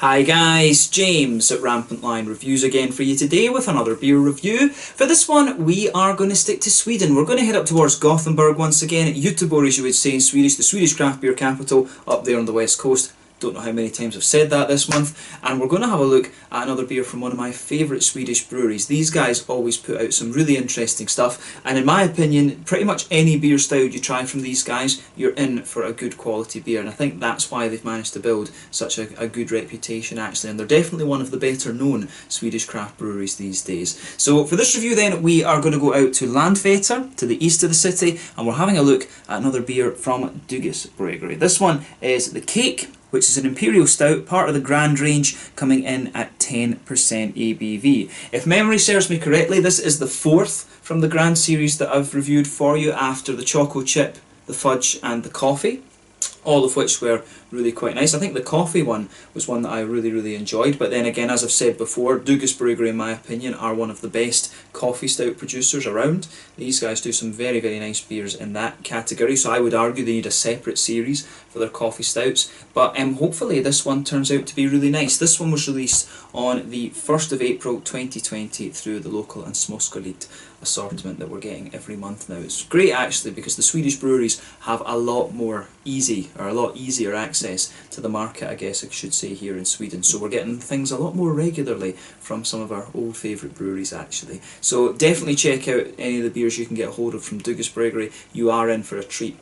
Hi guys, James at RampantLionReviews again for you today with another beer review. For this one we are going to stick to Sweden. We're going to head up towards Gothenburg once again, Göteborg as you would say in Swedish, the Swedish craft beer capital up there on the west coast. Don't know how many times I've said that this month. And we're going to have a look at another beer from one of my favourite Swedish breweries. These guys always put out some really interesting stuff, and in my opinion pretty much any beer style you try from these guys, you're in for a good quality beer, and I think that's why they've managed to build such a good reputation actually, and they're definitely one of the better known Swedish craft breweries these days. So for this review then we are going to go out to Landvetter, to the east of the city, and we're having a look at another beer from Bryggeri. This one is the Cake, which is an Imperial Stout, part of the Grand range, coming in at 10% ABV. If memory serves me correctly, this is the fourth from the Grand series that I've reviewed for you after the Choco Chip, the Fudge and the Coffee, all of which were really quite nice. I think the coffee one was one that I really enjoyed, but then again, as I've said before, Bryggeri in my opinion are one of the best coffee stout producers around. These guys do some very nice beers in that category, so I would argue they need a separate series for their coffee stouts, but hopefully this one turns out to be really nice. This one was released on the 1st of April 2020 through the local and Småskaligt assortment that we're getting every month now. It's great actually because the Swedish breweries have a lot easier access to the market, I guess I should say, here in Sweden. So we're getting things a lot more regularly from some of our old favourite breweries actually. So definitely check out any of the beers you can get hold of from Bryggeri. You are in for a treat,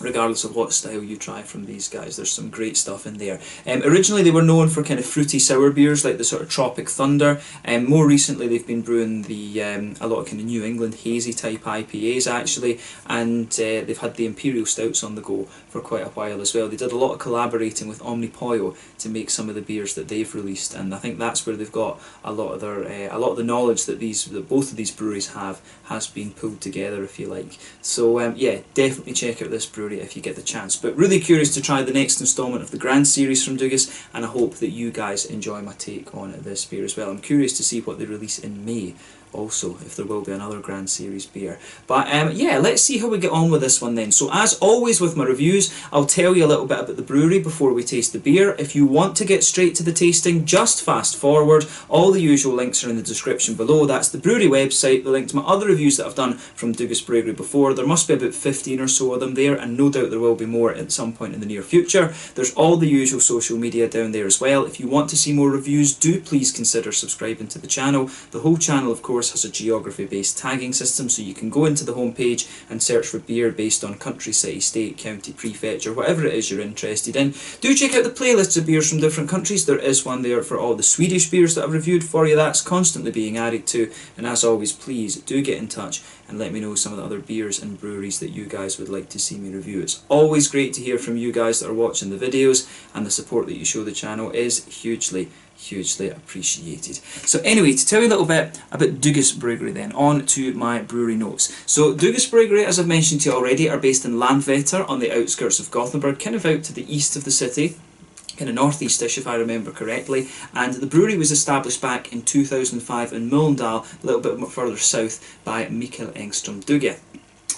regardless of what style you try from these guys. There's some great stuff in there. Originally they were known for kind of fruity sour beers like the sort of Tropic Thunder, and more recently they've been brewing the a lot of kind of New England hazy type IPAs actually, and they've had the Imperial Stouts on the go for quite a while as well. They did a lot of collaborating with Omnipollo to make some of the beers that they've released, and I think that's where they've got a lot of their the knowledge that both of these breweries has been pulled together, if you like. So yeah, definitely check out this brewery if you get the chance. But really curious to try the next instalment of the Grand series from Bryggeri, and I hope that you guys enjoy my take on this beer as well. I'm curious to see what they release in May also, if there will be another Grand Series beer. But yeah, let's see how we get on with this one then. So as always with my reviews, I'll tell you a little bit about the brewery before we taste the beer. If you want to get straight to the tasting, just fast forward. All the usual links are in the description below. That's the brewery website, the link to my other reviews that I've done from Bryggeri before. There must be about 15 or so of them there, and no doubt there will be more at some point in the near future. There's all the usual social media down there as well. If you want to see more reviews, do please consider subscribing to the channel. The whole channel, of course, has a geography based tagging system, so you can go into the homepage and search for beer based on country, city, state, county, prefecture, whatever it is you're interested in. Do check out the playlists of beers from different countries. There is one there for all the Swedish beers that I've reviewed for you. That's constantly being added to, and as always, please do get in touch and let me know some of the other beers and breweries that you guys would like to see me review. It's always great to hear from you guys that are watching the videos, and the support that you show the channel is hugely appreciated. So anyway, to tell you a little bit about Bryggeri then, on to my brewery notes. So Bryggeri, as I've mentioned to you already, are based in Landvetter on the outskirts of Gothenburg, kind of out to the east of the city, kind of northeastish if I remember correctly, and the brewery was established back in 2005 in Mölndal, a little bit further south, by Mikael Engström Dugge.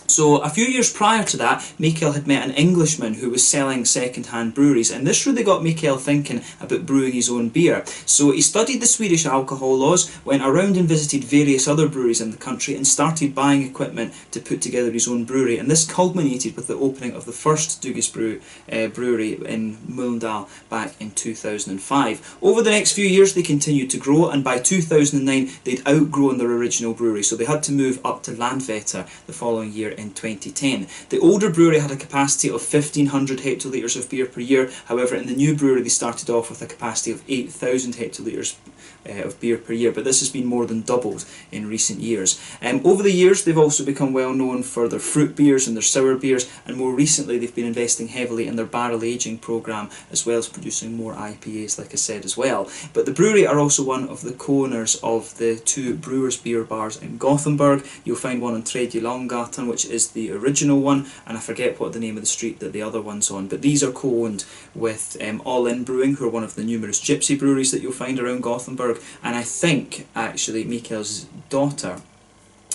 So a few years prior to that, Mikael had met an Englishman who was selling second-hand breweries, and this really got Mikael thinking about brewing his own beer. So he studied the Swedish alcohol laws, went around and visited various other breweries in the country, and started buying equipment to put together his own brewery, and this culminated with the opening of the first brewery in Mölndal back in 2005. Over the next few years they continued to grow, and by 2009 they'd outgrown their original brewery, so they had to move up to Landvetter the following year in 2010. The older brewery had a capacity of 1,500 hectolitres of beer per year. However, in the new brewery they started off with a capacity of 8,000 hectolitres of beer per year, but this has been more than doubled in recent years. Over the years they've also become well known for their fruit beers and their sour beers, and more recently they've been investing heavily in their barrel aging programme, as well as producing more IPAs, like I said as well. But the brewery are also one of the co-owners of the two Brewers beer bars in Gothenburg. You'll find one on Tredje Långgatan, which is the original one, and I forget what the name of the street that the other one's on, but these are co-owned with All In Brewing, who are one of the numerous gypsy breweries that you'll find around Gothenburg, and I think actually Mikael's daughter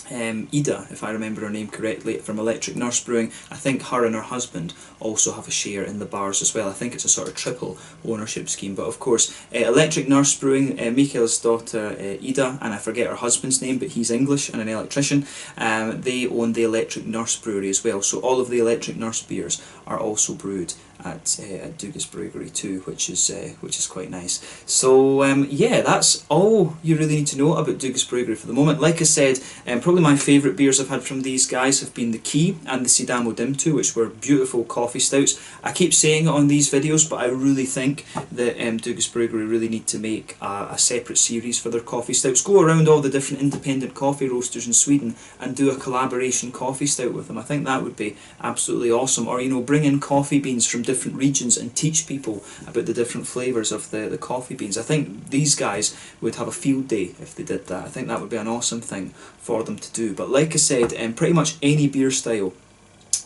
Ida, if I remember her name correctly, from Electric Nurse Brewing. I think her and her husband also have a share in the bars as well. I think it's a sort of triple ownership scheme. But of course, Electric Nurse Brewing, Mikael's daughter Ida, and I forget her husband's name, but he's English and an electrician. They own the Electric Nurse Brewery as well. So all of the Electric Nurse beers are also brewed at Douglas Bryggeri too, which is quite nice. So yeah, that's all you really need to know about Douglas Bryggeri for the moment. Like I said, probably my favourite beers I've had from these guys have been the Key and the Sidamo Dimtu, which were beautiful coffee stouts. I keep saying it on these videos, but I really think that Douglas Bryggeri really need to make a separate series for their coffee stouts. Go around all the different independent coffee roasters in Sweden and do a collaboration coffee stout with them. I think that would be absolutely awesome. Or, you know, bring in coffee beans from different regions and teach people about the different flavours of the coffee beans. I think these guys would have a field day if they did that. I think that would be an awesome thing for them to do. But like I said, pretty much any beer style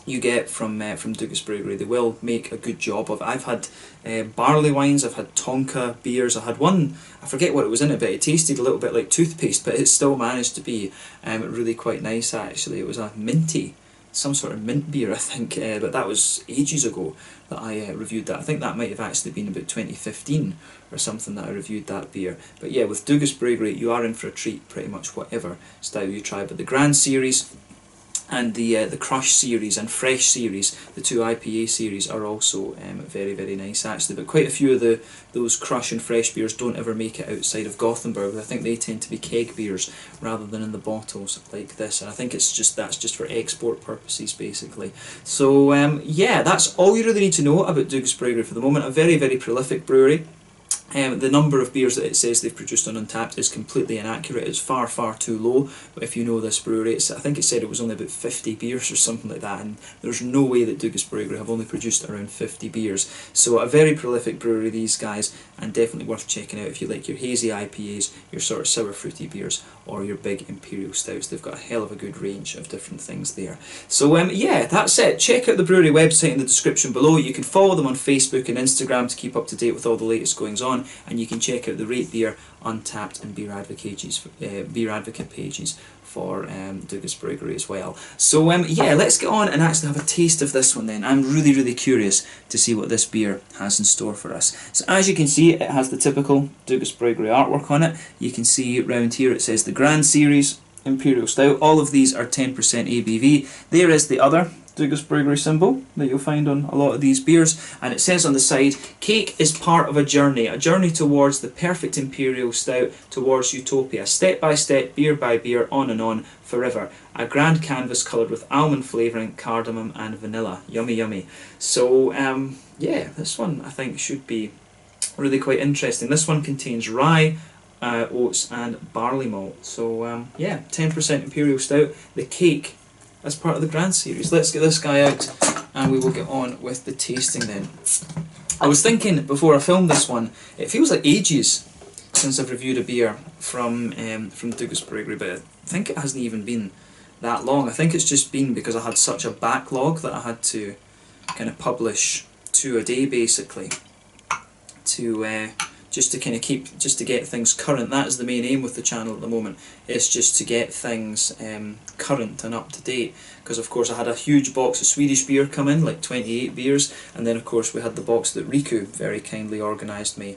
you get from Douglas Bryggeri, they will make a good job of. I've had barley wines, I've had Tonka beers, I had one, I forget what it was in it, but it tasted a little bit like toothpaste, but it still managed to be really quite nice actually. It was a minty, some sort of mint beer I think, but that was ages ago that I reviewed that. I think that might have actually been about 2015 or something that I reviewed that beer. But yeah, with Douglas Bryggeri you are in for a treat pretty much whatever style you try. But the Grand Series and the Crush series and Fresh series, the two IPA series, are also very, very nice actually. But quite a few of those Crush and Fresh beers don't ever make it outside of Gothenburg. I think they tend to be keg beers rather than in the bottles like this, and I think that's just for export purposes basically. So yeah, that's all you really need to know about Douglas Bryggeri for the moment. A very, very prolific brewery. The number of beers that it says they've produced on Untappd is completely inaccurate. It's far, far too low. But if you know this brewery, I think it said it was only about 50 beers or something like that, and there's no way that Douglas Bryggeri have only produced around 50 beers. So a very prolific brewery, these guys, and definitely worth checking out if you like your hazy IPAs, your sort of sour fruity beers, or your big Imperial stouts. They've got a hell of a good range of different things there. So yeah, that's it. Check out the brewery website in the description below. You can follow them on Facebook and Instagram to keep up to date with all the latest goings on. And you can check out the Rate Beer, Untappd and Beer Advocate pages for Douglas Bryggeri as well. So yeah, let's get on and actually have a taste of this one then. I'm really, really curious to see what this beer has in store for us. So as you can see, it has the typical Douglas Bryggeri artwork on it. You can see round here it says the Grand Series Imperial Stout. All of these are 10% ABV. There is the other Douglas Bryggeri symbol that you'll find on a lot of these beers, and it says on the side, cake is part of a journey towards the perfect Imperial Stout, towards utopia, step by step, beer by beer, on and on, forever. A grand canvas coloured with almond flavouring, cardamom and vanilla. Yummy, yummy. So yeah, this one I think should be really quite interesting. This one contains rye, oats and barley malt. So yeah, 10% Imperial Stout. The cake as part of the Grand Series. Let's get this guy out and we will get on with the tasting then. I was thinking before I filmed this one, it feels like ages since I've reviewed a beer from Douglas Bryggeri, but I think it hasn't even been that long. I think it's just been because I had such a backlog that I had to kind of publish 2 a day basically to just to kind of just to get things current. That is the main aim with the channel at the moment, is just to get things current and up to date, because of course I had a huge box of Swedish beer come in, like 28 beers, and then of course we had the box that Riku very kindly organised me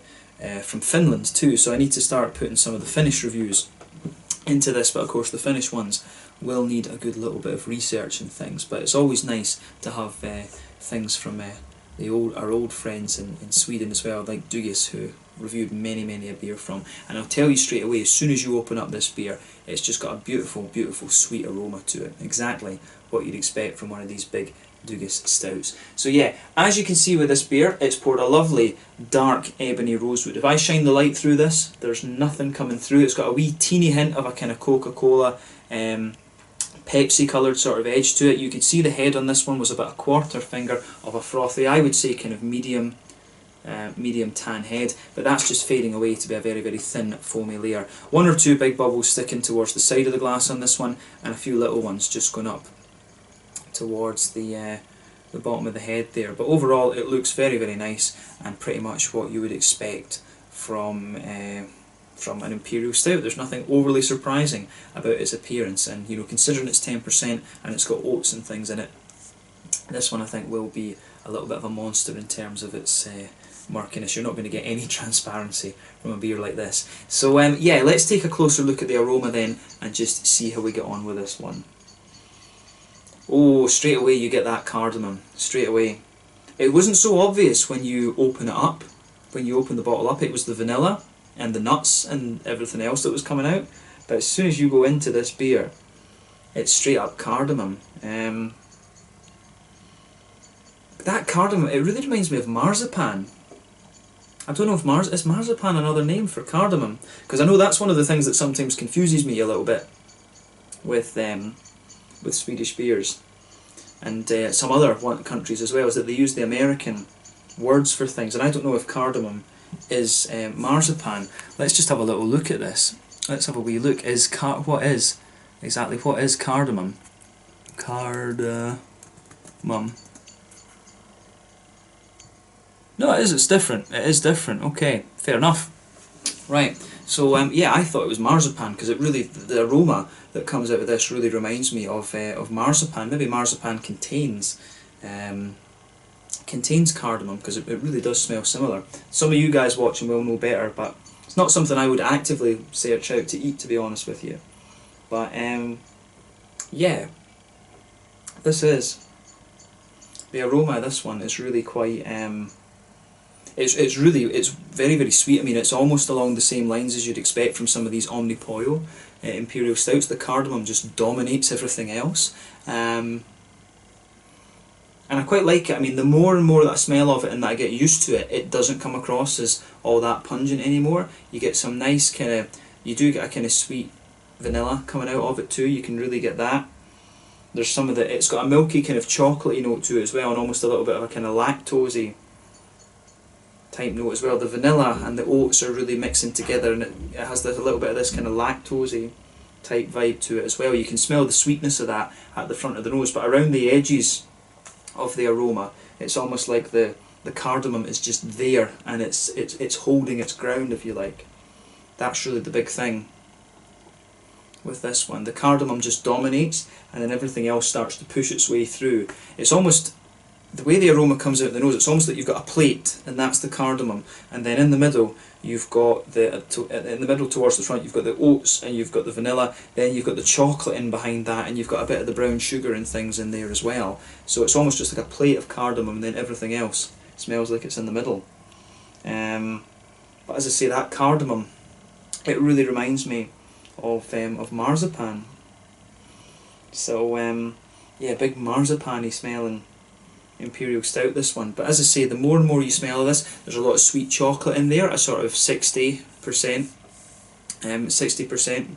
from Finland too, so I need to start putting some of the Finnish reviews into this, but of course the Finnish ones will need a good little bit of research and things, but it's always nice to have things from our old friends in Sweden as well, like Dugas, who reviewed many a beer from. And I'll tell you straight away, as soon as you open up this beer, it's just got a beautiful, beautiful sweet aroma to it. Exactly what you'd expect from one of these big Dugas stouts. So yeah, as you can see with this beer, it's poured a lovely dark ebony rosewood. If I shine the light through this, there's nothing coming through. It's got a wee teeny hint of a kind of Coca-Cola Pepsi coloured sort of edge to it. You can see the head on this one was about a quarter finger of a frothy, I would say kind of medium tan head, but that's just fading away to be a very, very thin foamy layer. 1 or 2 big bubbles sticking towards the side of the glass on this one, and a few little ones just going up towards the bottom of the head there. But overall it looks very, very nice and pretty much what you would expect from from an Imperial Stout. There's nothing overly surprising about its appearance, and you know, considering it's 10% and it's got oats and things in it, this one I think will be a little bit of a monster in terms of its murkiness. You're not going to get any transparency from a beer like this. So yeah, let's take a closer look at the aroma then and just see how we get on with this one. Oh, straight away you get that cardamom, straight away. It wasn't so obvious when you open it up, when you open the bottle up. It was the vanilla and the nuts and everything else that was coming out, but as soon as you go into this beer, it's straight up cardamom. That cardamom, it really reminds me of marzipan. I don't know if is marzipan another name for cardamom? Because I know that's one of the things that sometimes confuses me a little bit with Swedish beers and some other countries as well, is that they use the American words for things, and I don't know if cardamom is marzipan. Let's just have a little look at this. Let's have a wee look. What is cardamom? Cardamom. No, it is. It's different. It is different. Okay, fair enough. Right. So yeah, I thought it was marzipan because it really, the aroma that comes out of this really reminds me of marzipan. Maybe marzipan contains cardamom, because it really does smell similar. Some of you guys watching will know better, but it's not something I would actively search out to eat, to be honest with you. But yeah, this is the aroma of this one is really quite. It's very, very sweet. I mean, it's almost along the same lines as you'd expect from some of these Omnipollo Imperial Stouts. The cardamom just dominates everything else. And I quite like it. I mean, the more and more that I smell of it and that I get used to it, it doesn't come across as all that pungent anymore. You get some nice you do get a kind of sweet vanilla coming out of it too. You can really get that. There's some of it's got a milky kind of chocolatey note to it as well, and almost a little bit of a kind of lactosey type note as well. The vanilla and the oats are really mixing together, and it has a little bit of this kind of lactosey type vibe to it as well. You can smell the sweetness of that at the front of the nose, but around the edges of the aroma, it's almost like the cardamom is just there, and it's holding its ground, if you like. That's really the big thing with this one. The cardamom just dominates, and then everything else starts to push its way through. It's almost, the way the aroma comes out of the nose, it's almost like you've got a plate, and that's the cardamom, and then in the middle you've got in the middle towards the front you've got the oats and you've got the vanilla, then you've got the chocolate in behind that, and you've got a bit of the brown sugar and things in there as well. So it's almost just like a plate of cardamom, and then everything else smells like it's in the middle. But as I say, that cardamom, it really reminds me of marzipan. So yeah, big marzipan-y smelling Imperial Stout, this one. But as I say, the more and more you smell of this, there's a lot of sweet chocolate in there, a sort of 60%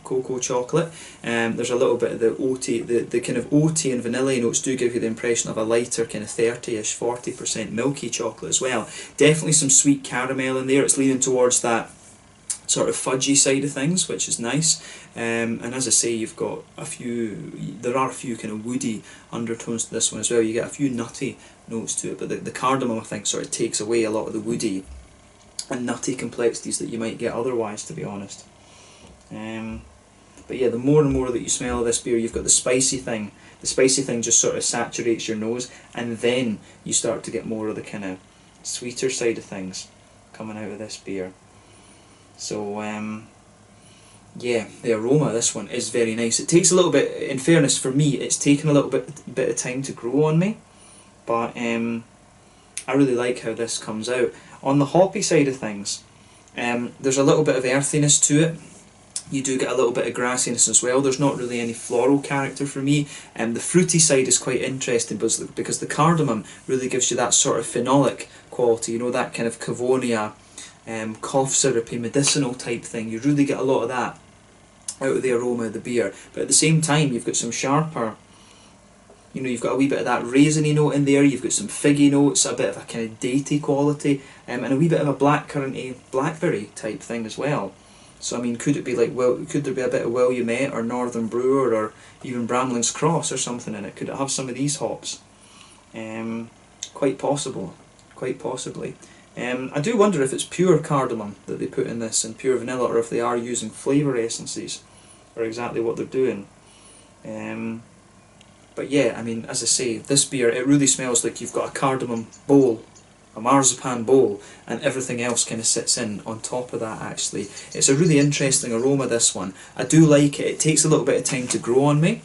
cocoa chocolate. There's a little bit of the oaty, the kind of oaty and vanilla notes do give you the impression of a lighter kind of 30-ish, 40% milky chocolate as well. Definitely some sweet caramel in there. It's leaning towards that sort of fudgy side of things, which is nice. And as I say, you've got there are a few kind of woody undertones to this one as well. You get a few nutty notes to it, but the cardamom, I think, sort of takes away a lot of the woody and nutty complexities that you might get otherwise, to be honest. But yeah, the more and more that you smell of this beer, you've got the spicy thing. The spicy thing just sort of saturates your nose, and then you start to get more of the kind of sweeter side of things coming out of this beer. So yeah, the aroma of this one is very nice. It takes a little bit, in fairness for me, it's taken a little bit of time to grow on me, but I really like how this comes out. On the hoppy side of things, there's a little bit of earthiness to it. You do get a little bit of grassiness as well. There's not really any floral character for me. The fruity side is quite interesting because the cardamom really gives you that sort of phenolic quality, you know, that kind of Cavonia, cough syrupy, medicinal type thing. You really get a lot of that out of the aroma of the beer, but at the same time you've got some sharper, you know, you've got a wee bit of that raisiny note in there, you've got some figgy notes, a bit of a kind of datey quality, and a wee bit of a blackcurranty blackberry type thing as well. So I mean, could it be like, well, could there be a bit of Williamette or Northern Brewer or even Bramling's Cross or something in it? Could it have some of these hops? Quite possible, quite possibly. I do wonder if it's pure cardamom that they put in this and pure vanilla, or if they are using flavour essences, or exactly what they're doing. But yeah, I mean, as I say, this beer, it really smells like you've got a cardamom bowl, a marzipan bowl, and everything else kind of sits in on top of that actually. It's a really interesting aroma, this one. I do like it. It takes a little bit of time to grow on me.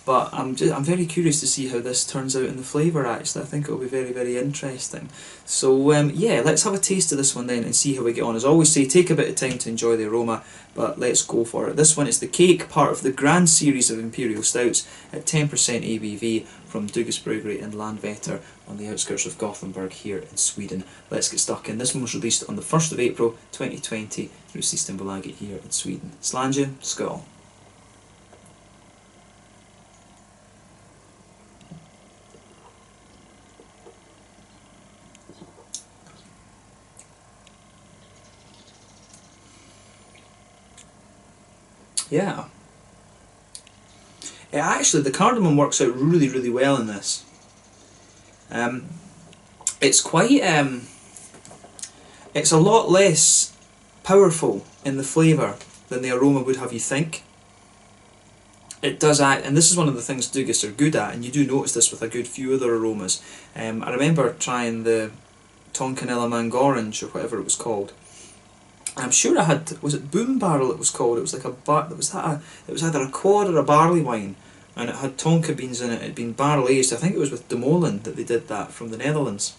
But I'm very curious to see how this turns out in the flavour actually. I think it'll be very, very interesting. So yeah, let's have a taste of this one then and see how we get on. As I always say, take a bit of time to enjoy the aroma, but let's go for it. This one is the Cake, part of the grand series of Imperial Stouts at 10% ABV from Dugas Bryggeri in Landvetter on the outskirts of Gothenburg here in Sweden. Let's get stuck in. This one was released on the 1st of April 2020 through Systembolaget here in Sweden. Slange, skål. Yeah. Actually, the cardamom works out really, really well in this. It's quite, it's a lot less powerful in the flavour than the aroma would have you think. It does act, and this is one of the things Dugas are good at, and you do notice this with a good few other aromas. I remember trying the Tonkanilla Mangorange, or whatever it was called. I'm sure I had, was it Boom Barrel it was called? It was like it was either a quad or a barley wine, and it had tonka beans in it. It had been barrel aged. I think it was with De Molen that they did that, from the Netherlands,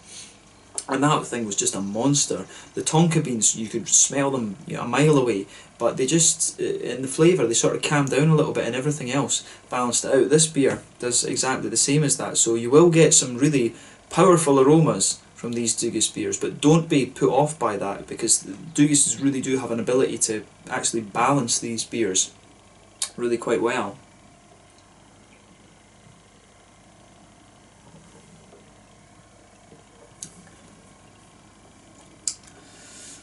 and that thing was just a monster. The tonka beans, you could smell them, you know, a mile away, but they just, in the flavour, they sort of calmed down a little bit, and everything else balanced it out. This beer does exactly the same as that, so you will get some really powerful aromas from these Dugas beers, but don't be put off by that, because Dugas really do have an ability to actually balance these beers really quite well.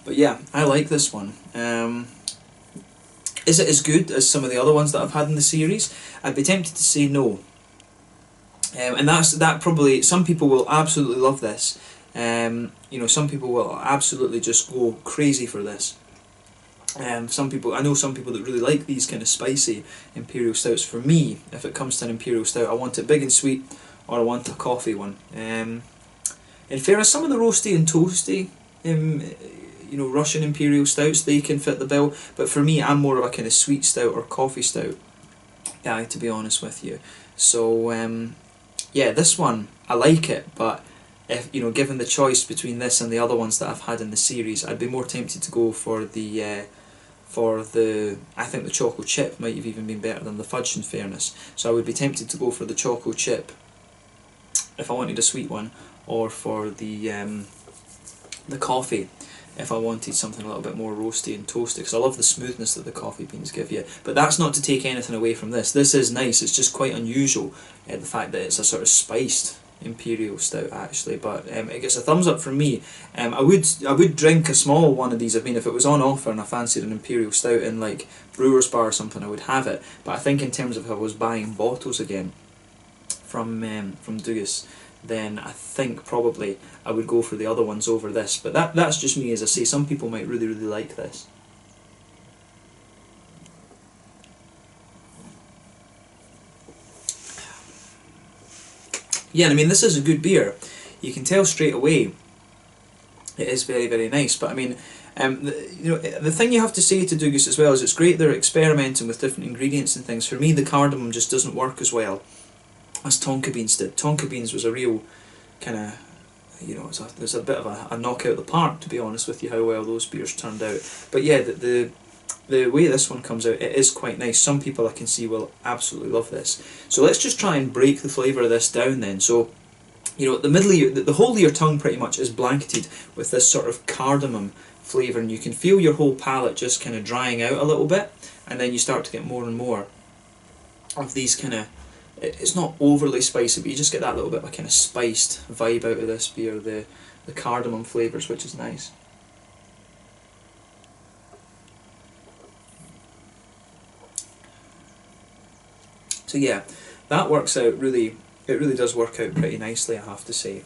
But yeah, I like this one. Is it as good as some of the other ones that I've had in the series? I'd be tempted to say no. And that probably, some people will absolutely love this. You know, some people will absolutely just go crazy for this. Some people, I know some people that really like these kind of spicy Imperial Stouts. For me, if it comes to an Imperial Stout, I want it big and sweet, or I want a coffee one. In fairness, some of the roasty and toasty, you know, Russian Imperial Stouts, they can fit the bill, but for me, I'm more of a kind of sweet stout or coffee stout guy, to be honest with you. So yeah, this one, I like it, but if, you know, given the choice between this and the other ones that I've had in the series, I'd be more tempted to go for the I think the Choco Chip might have even been better than the Fudge, in fairness. So I would be tempted to go for the Choco Chip if I wanted a sweet one, or for the coffee if I wanted something a little bit more roasty and toasty, because I love the smoothness that the coffee beans give you. But that's not to take anything away from this. This is nice, it's just quite unusual, the fact that it's a sort of spiced Imperial Stout actually, but it gets a thumbs up from me. I would drink a small one of these. I mean, if it was on offer and I fancied an Imperial Stout in like Brewer's Bar or something, I would have it. But I think in terms of if I was buying bottles again from Dugas, then I think probably I would go for the other ones over this. But that's just me, as I say. Some people might really, really like this. Yeah, I mean, this is a good beer. You can tell straight away it is very, very nice. But I mean, you know, the thing you have to say to Dugas as well is it's great they're experimenting with different ingredients and things. For me, the cardamom just doesn't work as well as tonka beans did. Tonka beans was a real kind of, you know, there's a bit of a knock out of the park, to be honest with you, how well those beers turned out. But yeah, the way this one comes out, it is quite nice. Some people I can see will absolutely love this. So let's just try and break the flavour of this down then. So, you know, the middle of the whole of your tongue pretty much is blanketed with this sort of cardamom flavour, and you can feel your whole palate just kind of drying out a little bit, and then you start to get more and more of these kind of, it's not overly spicy, but you just get that little bit of a kind of spiced vibe out of this beer, the cardamom flavours, which is nice. So yeah, that works out really, it really does work out pretty nicely, I have to say.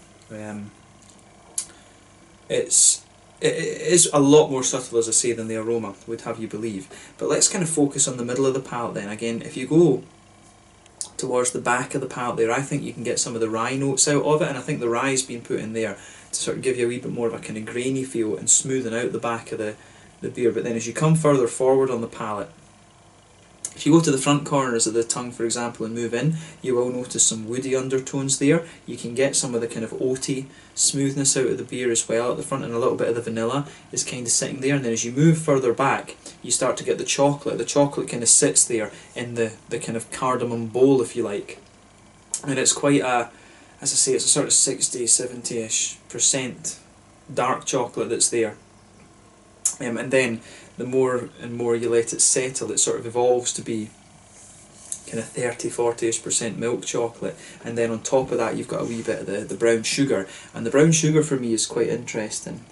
it is a lot more subtle, as I say, than the aroma would have you believe. But let's kind of focus on the middle of the palate then. Again, if you go towards the back of the palate there, I think you can get some of the rye notes out of it, and I think the rye's been put in there to sort of give you a wee bit more of a kind of grainy feel and smoothing out the back of the beer. But then as you come further forward on the palate, if you go to the front corners of the tongue, for example, and move in, you will notice some woody undertones there. You can get some of the kind of oaty smoothness out of the beer as well at the front, and a little bit of the vanilla is kind of sitting there. And then as you move further back, you start to get the chocolate. The chocolate kind of sits there in the kind of cardamom bowl, if you like. And it's quite a, as I say, it's a sort of 60, 70-ish% dark chocolate that's there. And then the more and more you let it settle, it sort of evolves to be kind of 30, 40-ish% milk chocolate, and then on top of that you've got a wee bit of the brown sugar, and the brown sugar for me is quite interesting.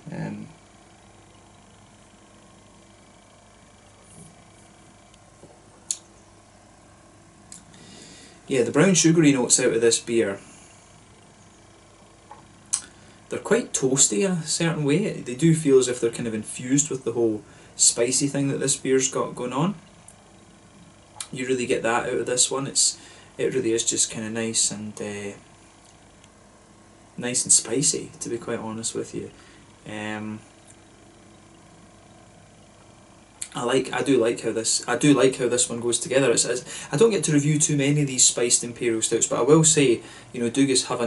Yeah, the brown sugary notes out of this beer, they're quite toasty in a certain way. They do feel as if they're kind of infused with the whole spicy thing that this beer's got going on. You really get that out of this one. It really is just kind of nice and spicy, to be quite honest with you. I do like how this one goes together. I don't get to review too many of these spiced imperial stouts, but I will say, you know, Dougas have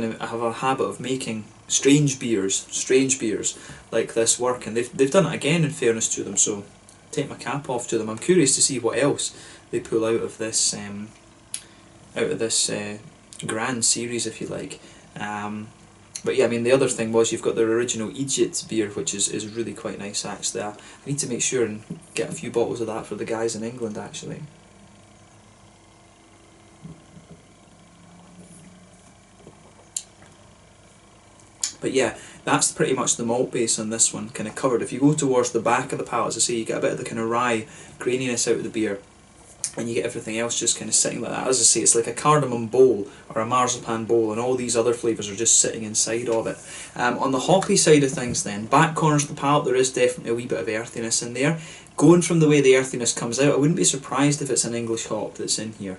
a habit of making strange beers like this work, and they've done it again, in fairness to them. So take my cap off to them. I'm curious to see what else they pull out of this grand series, if you like. But yeah, I mean, the other thing was you've got their original Egypt beer, which is really quite nice actually. I need to make sure and get a few bottles of that for the guys in England actually. But yeah, that's pretty much the malt base on this one kind of covered. If you go towards the back of the palate, as I say, you get a bit of the kind of rye graininess out of the beer, and you get everything else just kind of sitting like that. As I say, it's like a cardamom bowl or a marzipan bowl, and all these other flavours are just sitting inside of it. On the hoppy side of things then, back corners of the palate, there is definitely a wee bit of earthiness in there. Going from the way the earthiness comes out, I wouldn't be surprised if it's an English hop that's in here.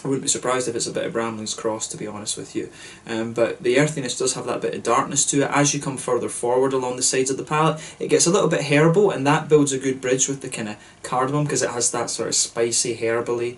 I wouldn't be surprised if it's a bit of Bramling's Cross, to be honest with you. But the earthiness does have that bit of darkness to it. As you come further forward along the sides of the palate, it gets a little bit herbal, and that builds a good bridge with the kind of cardamom, because it has that sort of spicy, herbally,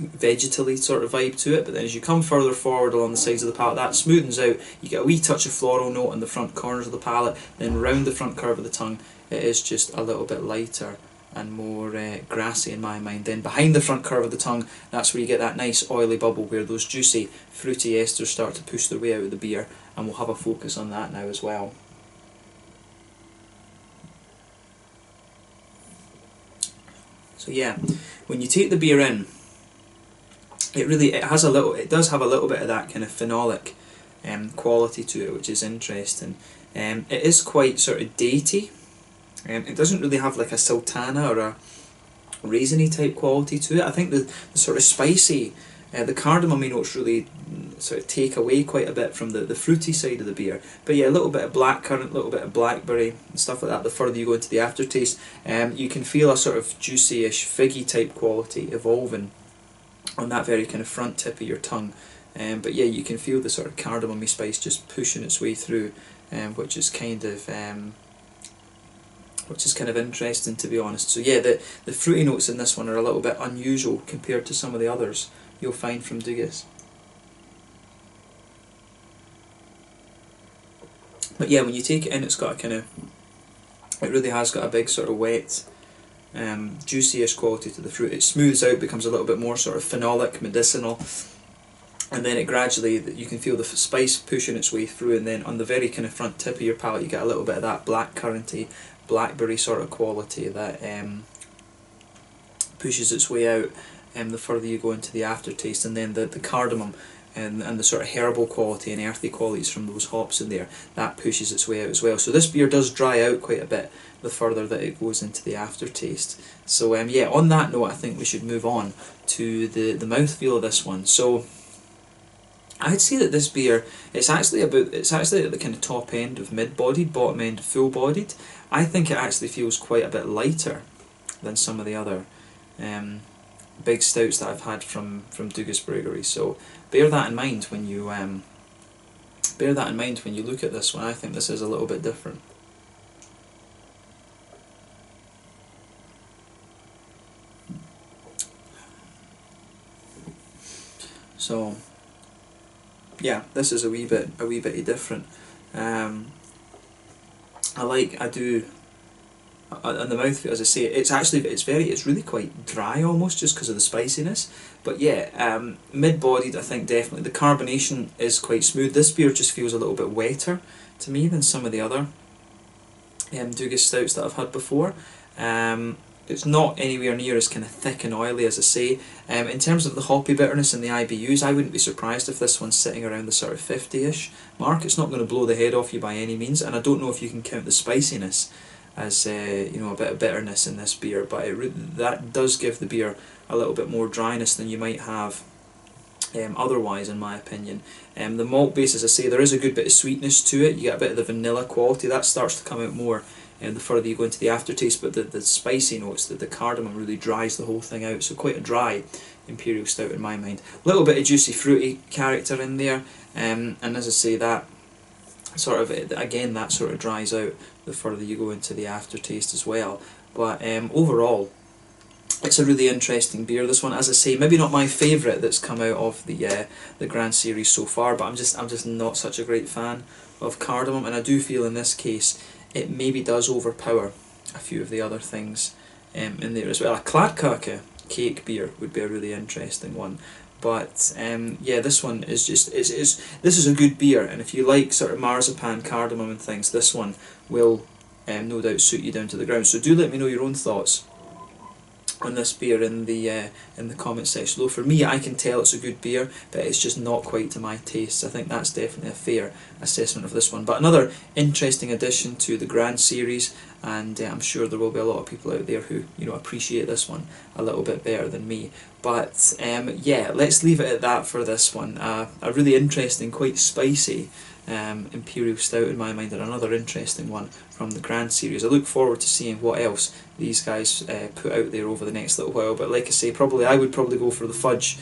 vegetally sort of vibe to it. But then as you come further forward along the sides of the palate, that smoothens out. You get a wee touch of floral note on the front corners of the palate. Then round the front curve of the tongue, it is just a little bit lighter and more grassy in my mind. Then behind the front curve of the tongue, that's where you get that nice oily bubble, where those juicy fruity esters start to push their way out of the beer, and we'll have a focus on that now as well. So yeah, when you take the beer in, it does have a little bit of that kind of phenolic quality to it, which is interesting. It is quite sort of datey. It doesn't really have like a sultana or a raisiny type quality to it. I think the sort of spicy, the cardamom notes really sort of take away quite a bit from the fruity side of the beer. But yeah, a little bit of blackcurrant, a little bit of blackberry and stuff like that. The further you go into the aftertaste, you can feel a sort of juicy-ish, figgy type quality evolving on that very kind of front tip of your tongue. But yeah, you can feel the sort of cardamomy spice just pushing its way through, which is kind of interesting, to be honest. So yeah, the fruity notes in this one are a little bit unusual compared to some of the others you'll find from Dougas. But yeah, when you take it in, it's got a kind of, it really has got a big sort of wet, juicy-ish quality to the fruit. It smooths out, becomes a little bit more sort of phenolic, medicinal, and then it gradually, you can feel the spice pushing its way through, and then on the very kind of front tip of your palate, you get a little bit of that blackcurranty, blackberry sort of quality that pushes its way out the further you go into the aftertaste, and then the cardamom and the sort of herbal quality and earthy qualities from those hops in there, that pushes its way out as well. So this beer does dry out quite a bit the further that it goes into the aftertaste. So yeah, on that note, I think we should move on to the mouthfeel of this one. So I'd say that this beer, it's actually at the kind of top end of mid-bodied, bottom end of full-bodied. I think it actually feels quite a bit lighter than some of the other big stouts that I've had from Dugas Bryggeri. So bear that in mind when you look at this one. I think this is a little bit different. So yeah, this is a wee bit different. I do on the mouthfeel, as I say, it's really quite dry almost, just because of the spiciness. But yeah, mid-bodied, I think definitely. The carbonation is quite smooth. This beer just feels a little bit wetter to me than some of the other Dugas stouts that I've had before. It's not anywhere near as kind of thick and oily as I say. In terms of the hoppy bitterness and the IBUs, I wouldn't be surprised if this one's sitting around the sort of 50-ish mark. It's not going to blow the head off you by any means, and I don't know if you can count the spiciness as a bit of bitterness in this beer, but that does give the beer a little bit more dryness than you might have otherwise, in my opinion. The malt base, as I say, there is a good bit of sweetness to it. You get a bit of the vanilla quality that starts to come out more the further you go into the aftertaste, but the spicy notes, the cardamom really dries the whole thing out, so quite a dry Imperial Stout in my mind. A little bit of juicy fruity character in there, and as I say, that sort of dries out the further you go into the aftertaste as well. But overall, it's a really interesting beer, this one. As I say, maybe not my favourite that's come out of the Grand Series so far, but I'm just not such a great fan of cardamom, and I do feel in this case it maybe does overpower a few of the other things in there as well. A Kladkake cake beer would be a really interesting one. But yeah, this one is this is a good beer, and if you like sort of marzipan, cardamom and things, this one will no doubt suit you down to the ground. So do let me know your own thoughts on this beer in the comment section below. For me, I can tell it's a good beer, but it's just not quite to my tastes. I think that's definitely a fair assessment of this one. But another interesting addition to the Grand Series, and I'm sure there will be a lot of people out there who appreciate this one a little bit better than me. But yeah, let's leave it at that for this one. A really interesting, quite spicy Imperial Stout in my mind, and another interesting one from the Grand Series. I look forward to seeing what else these guys put out there over the next little while. But like I say, I would probably go for the fudge.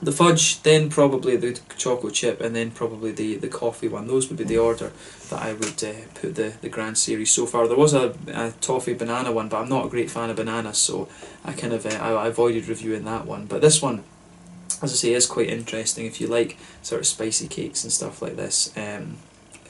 The fudge, then probably the chocolate chip, and then probably the coffee one. Those would be the order that I would put the Grand Series so far. There was a toffee banana one, but I'm not a great fan of bananas, so I kind of I avoided reviewing that one. But this one, as I say, is quite interesting if you like sort of spicy cakes and stuff like this.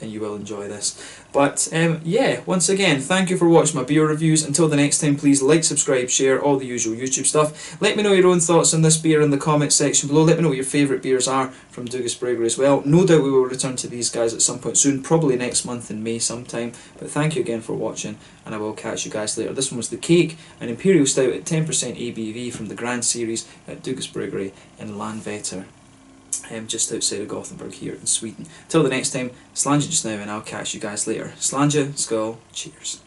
And you will enjoy this. But yeah, once again, thank you for watching my beer reviews. Until the next time, please like, subscribe, share, all the usual YouTube stuff. Let me know your own thoughts on this beer in the comment section below. Let me know what your favourite beers are from Dugas Bryggeri as well. No doubt we will return to these guys at some point soon, probably next month in May sometime. But thank you again for watching, and I will catch you guys later. This one was the Cake, an Imperial Stout at 10% ABV from the Grand Series at Dugas Bryggeri in Landvetter, just outside of Gothenburg here in Sweden. Till the next time, slanja just now, and I'll catch you guys later. Slanja, skål, cheers.